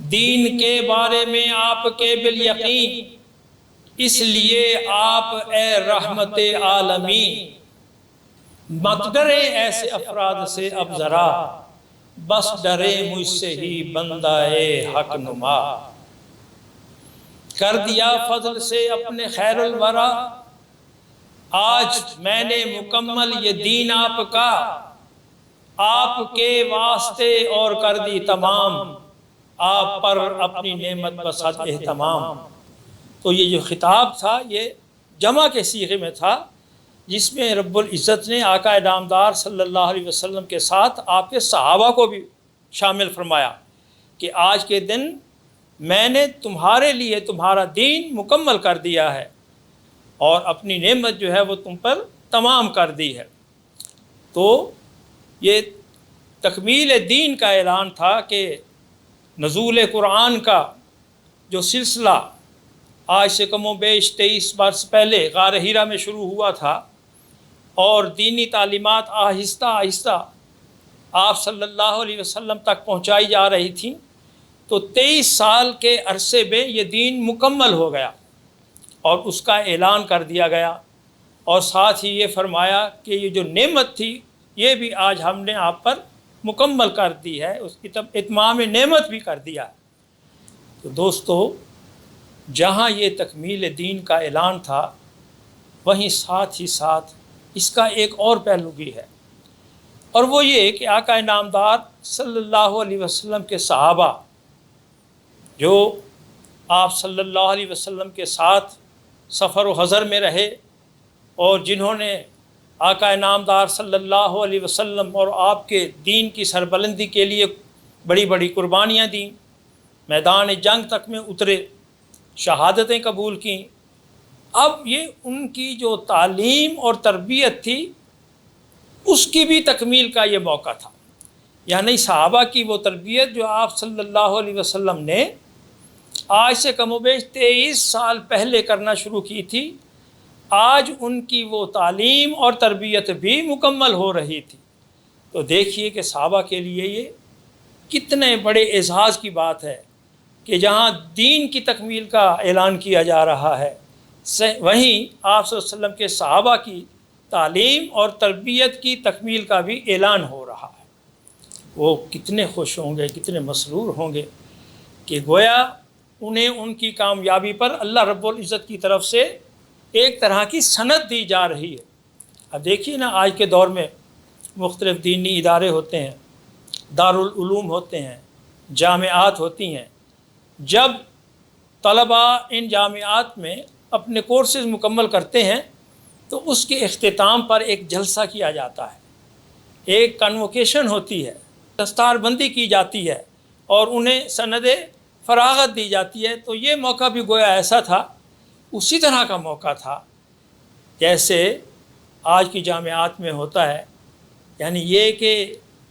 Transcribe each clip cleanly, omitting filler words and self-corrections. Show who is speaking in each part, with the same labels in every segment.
Speaker 1: دین کے بارے میں آپ کے بالیقین، اس لیے آپ اے رحمت عالمین، مت ڈرے ایسے افراد سے اب ذرا، بس ڈرے مجھ سے ہی بندہ حق نما۔ کر دیا فضل سے اپنے خیر الورا، آج میں نے مکمل یہ دین آپ کا، آپ کے واسطے اور کر دی تمام، آپ پر اپنی نعمت بصد اہتمام۔ تو یہ جو خطاب تھا یہ جمع کے صیغے میں تھا، جس میں رب العزت نے آقا نامدار صلی اللہ علیہ وسلم کے ساتھ آپ کے صحابہ کو بھی شامل فرمایا کہ آج کے دن میں نے تمہارے لیے تمہارا دین مکمل کر دیا ہے اور اپنی نعمت جو ہے وہ تم پر تمام کر دی ہے۔ تو یہ تکمیل دین کا اعلان تھا کہ نزول قرآن کا جو سلسلہ آج سے کم و بیش 23 برس پہلے غار حرا میں شروع ہوا تھا اور دینی تعلیمات آہستہ آہستہ آپ صلی اللہ علیہ وسلم تک پہنچائی جا رہی تھیں، تو 23 سال کے عرصے میں یہ دین مکمل ہو گیا اور اس کا اعلان کر دیا گیا، اور ساتھ ہی یہ فرمایا کہ یہ جو نعمت تھی یہ بھی آج ہم نے آپ پر مکمل کر دی ہے، اس کی اتمام نعمت بھی کر دیا ہے۔ تو دوستو، جہاں یہ تکمیل دین کا اعلان تھا، وہیں ساتھ ہی ساتھ اس کا ایک اور پہلو بھی ہے، اور وہ یہ کہ آقا نامدار صلی اللہ علیہ وسلم کے صحابہ جو آپ صلی اللہ علیہ وسلم کے ساتھ سفر و حضر میں رہے اور جنہوں نے آقا نامدار صلی اللہ علیہ وسلم اور آپ کے دین کی سربلندی کے لیے بڑی بڑی قربانیاں دیں، میدان جنگ تک میں اترے، شہادتیں قبول کیں، اب یہ ان کی جو تعلیم اور تربیت تھی اس کی بھی تکمیل کا یہ موقع تھا۔ یعنی صحابہ کی وہ تربیت جو آپ صلی اللہ علیہ وسلم نے آج سے کم و بیش 23 سال پہلے کرنا شروع کی تھی، آج ان کی وہ تعلیم اور تربیت بھی مکمل ہو رہی تھی۔ تو دیکھیے کہ صحابہ کے لیے یہ کتنے بڑے اعزاز کی بات ہے کہ جہاں دین کی تکمیل کا اعلان کیا جا رہا ہے، وہیں آپ صلی اللہ علیہ وسلم کے صحابہ کی تعلیم اور تربیت کی تکمیل کا بھی اعلان ہو رہا ہے۔ وہ کتنے خوش ہوں گے، کتنے مسرور ہوں گے کہ گویا انہیں ان کی کامیابی پر اللہ رب العزت کی طرف سے ایک طرح کی سند دی جا رہی ہے۔ اب دیکھیے نا، آج کے دور میں مختلف دینی ادارے ہوتے ہیں، دارالعلوم ہوتے ہیں، جامعات ہوتی ہیں۔ جب طلباء ان جامعات میں اپنے کورسز مکمل کرتے ہیں تو اس کے اختتام پر ایک جلسہ کیا جاتا ہے، ایک کنووکیشن ہوتی ہے، دستار بندی کی جاتی ہے اور انہیں سند فراغت دی جاتی ہے۔ تو یہ موقع بھی گویا ایسا تھا، اسی طرح کا موقع تھا جیسے آج کی جامعات میں ہوتا ہے، یعنی یہ کہ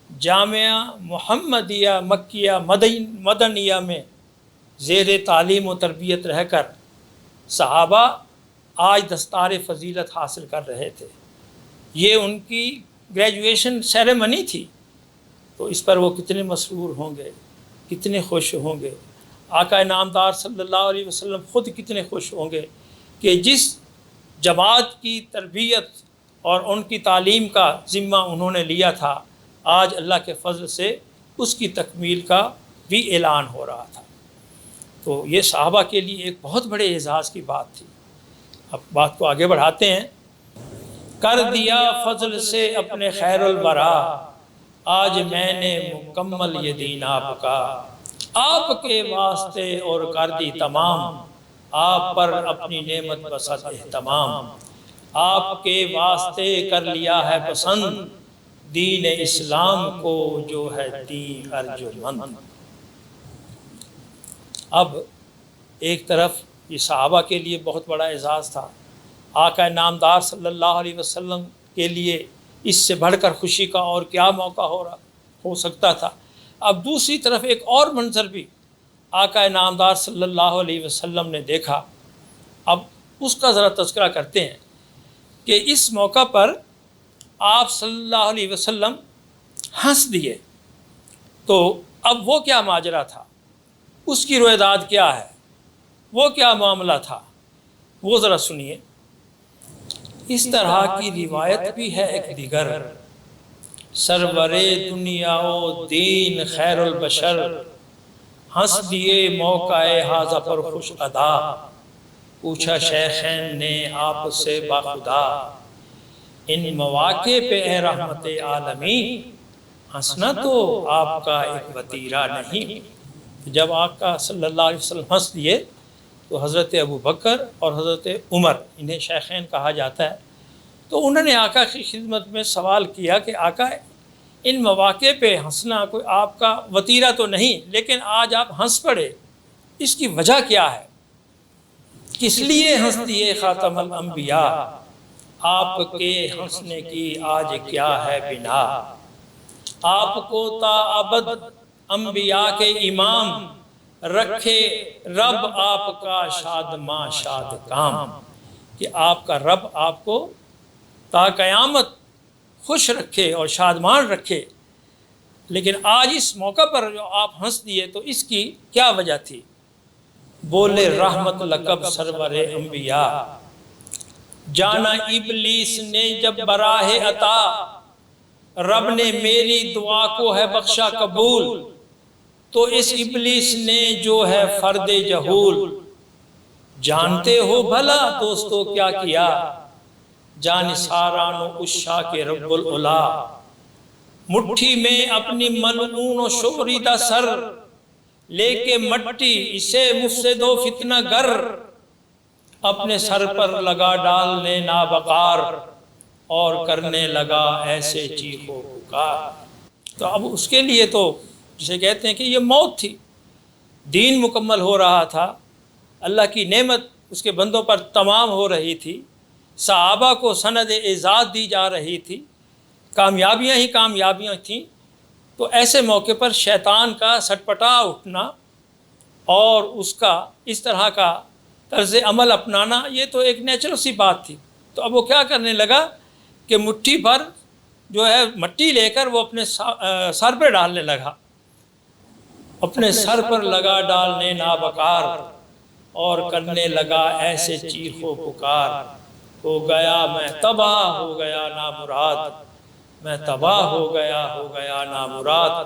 Speaker 1: جامعہ محمدیہ مکیہ مدنیہ میں زیر تعلیم و تربیت رہ کر صحابہ آج دستار فضیلت حاصل کر رہے تھے، یہ ان کی گریجویشن سیریمنی تھی۔ تو اس پر وہ کتنے مسرور ہوں گے، کتنے خوش ہوں گے۔ آقا نامدار صلی اللہ علیہ وسلم خود کتنے خوش ہوں گے کہ جس جماعت کی تربیت اور ان کی تعلیم کا ذمہ انہوں نے لیا تھا، آج اللہ کے فضل سے اس کی تکمیل کا بھی اعلان ہو رہا تھا۔ تو یہ صحابہ کے لیے ایک بہت بڑے اعزاز کی بات تھی۔ اب بات کو آگے بڑھاتے ہیں۔ کر دیا فضل سے اپنے خیر الورا، آج میں نے مکمل یہ دین آپ کا، آپ کے واسطے اور کر دی تمام، آپ پر اپنی نعمت بصد اہتمام، آپ کے واسطے کر لیا ہے پسند، دین اسلام کو جو ہے دین ارجمند۔ اب ایک طرف یہ صحابہ کے لیے بہت بڑا اعزاز تھا، آقا نامدار صلی اللہ علیہ وسلم کے لیے اس سے بڑھ کر خوشی کا اور کیا موقع ہو سکتا تھا۔ اب دوسری طرف ایک اور منظر بھی آقا نامدار صلی اللہ علیہ وسلم نے دیکھا، اب اس کا ذرا تذکرہ کرتے ہیں کہ اس موقع پر آپ صلی اللہ علیہ وسلم ہنس دیے۔ تو اب وہ کیا ماجرا تھا؟ اس کی رویداد کیا ہے، وہ کیا معاملہ تھا، وہ ذرا سنیے۔ اس طرح کی روایت بھی ہے ایک دیگر، سرور دنیا و دین خیر البشر، ہنس دیے موقع حاضہ پر خوش ادا، پوچھا شیخین نے آپ سے باخدا، ان مواقع پہ اے رحمت عالمی، ہنسنا تو آپ کا ایک وطیرہ نہیں۔ جب آقا صلی اللہ علیہ وسلم ہنس دیے تو حضرت ابو بکر اور حضرت عمر، انہیں شیخین کہا جاتا ہے، تو انہوں نے آقا کی خدمت میں سوال کیا کہ آقا ان مواقع پہ ہنسنا کوئی آپ کا وطیرہ تو نہیں، لیکن آج آپ ہنس پڑے، اس کی وجہ کیا ہے؟ کس لیے ہنس دیے خاتم الانبیاء، آپ کے ہنسنے کی آج کیا ہے بنا؟ آپ کو تا ابد انبیاء کے امام، رکھے رب آپ کا شاد ماں شاد کام، کہ آپ کا رب آپ کو تا قیامت خوش رکھے اور شادمان رکھے، لیکن آج اس موقع پر جو آپ ہنس دیے تو اس کی کیا وجہ تھی؟ بولے رحمت لقب سرور انبیاء، جانا ابلیس نے جب براہ عطا، رب نے میری دعا کو ہے بخشا قبول، تو اس ابلیس نے جو ہے فرد جہول، جانتے ہو بھلا دوستو کیا کیا، جانثاران و عشاق رب العلا، مٹھی میں اپنی ملعون و شوریدہ سر، لے کے مٹی اسے مفسد و فتنہ گر، اپنے سر پر لگا ڈالنے نابقار، اور کرنے لگا ایسے چیخ و پکار۔ تو اب اس کے لیے تو جسے کہتے ہیں کہ یہ موت تھی، دین مکمل ہو رہا تھا، اللہ کی نعمت اس کے بندوں پر تمام ہو رہی تھی، صحابہ کو سند اعزاز دی جا رہی تھی، کامیابیاں ہی کامیابیاں تھیں، تو ایسے موقع پر شیطان کا سٹپٹا اٹھنا اور اس کا اس طرح کا طرز عمل اپنانا، یہ تو ایک نیچرل سی بات تھی۔ تو اب وہ کیا کرنے لگا کہ مٹھی پر جو ہے مٹی لے کر وہ اپنے سر پہ ڈالنے لگا، اپنے سر پر لگا ڈالنے نابکار، اور کرنے لگا ایسے چیخ و پکار، ہو گیا میں تباہ ہو گیا نامراد، میں تباہ ہو گیا نامراد،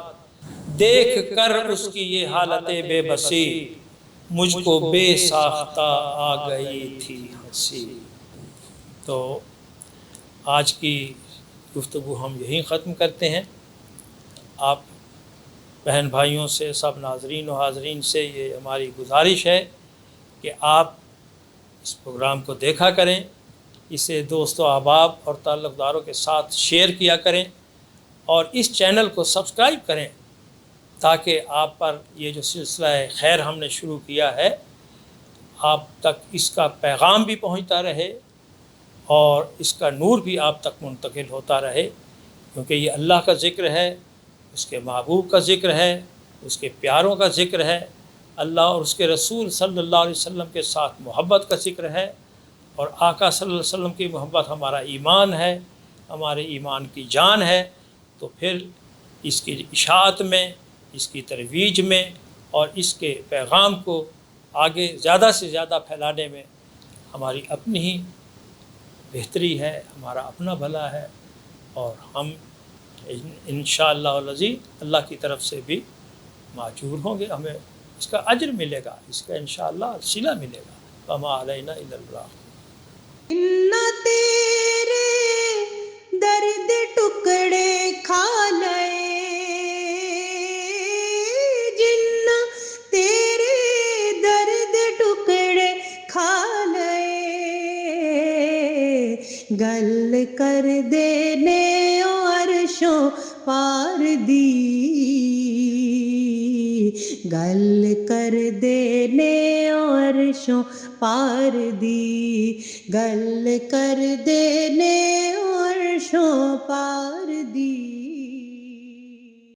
Speaker 1: دیکھ کر اس کی یہ حالت بے بسی، مجھ کو بے ساختہ آ گئی تھی ہنسی۔ تو آج کی گفتگو ہم یہیں ختم کرتے ہیں۔ آپ بہن بھائیوں سے، سب ناظرین و حاضرین سے یہ ہماری گزارش ہے کہ آپ اس پروگرام کو دیکھا کریں، اسے دوست و احباب اور تعلق داروں کے ساتھ شیئر کیا کریں، اور اس چینل کو سبسکرائب کریں تاکہ آپ پر یہ جو سلسلہ خیر ہم نے شروع کیا ہے، آپ تک اس کا پیغام بھی پہنچتا رہے اور اس کا نور بھی آپ تک منتقل ہوتا رہے، کیونکہ یہ اللہ کا ذکر ہے، اس کے محبوب کا ذکر ہے، اس کے پیاروں کا ذکر ہے، اللہ اور اس کے رسول صلی اللہ علیہ وسلم کے ساتھ محبت کا ذکر ہے، اور آقا صلی اللہ علیہ وسلم کی محبت ہمارا ایمان ہے، ہمارے ایمان کی جان ہے۔ تو پھر اس کی اشاعت میں، اس کی ترویج میں، اور اس کے پیغام کو آگے زیادہ سے زیادہ پھیلانے میں ہماری اپنی ہی بہتری ہے، ہمارا اپنا بھلا ہے، اور ہم انشاءاللہ العزیز اللہ کی طرف سے بھی ماجور ہوں گے، ہمیں اس کا اجر ملے گا، اس کا انشاءاللہ صلہ ملے گا۔ وما علینا الا البلاغ۔
Speaker 2: نہ تیرے درد ٹکڑے کھا لئے، جنہ تیرے درد ٹکڑے کھا لئے، گل کر دینے عرشوں پار دی، گل کر دینے عرشوں پار دی، گل کر دینے عرشوں پار دی۔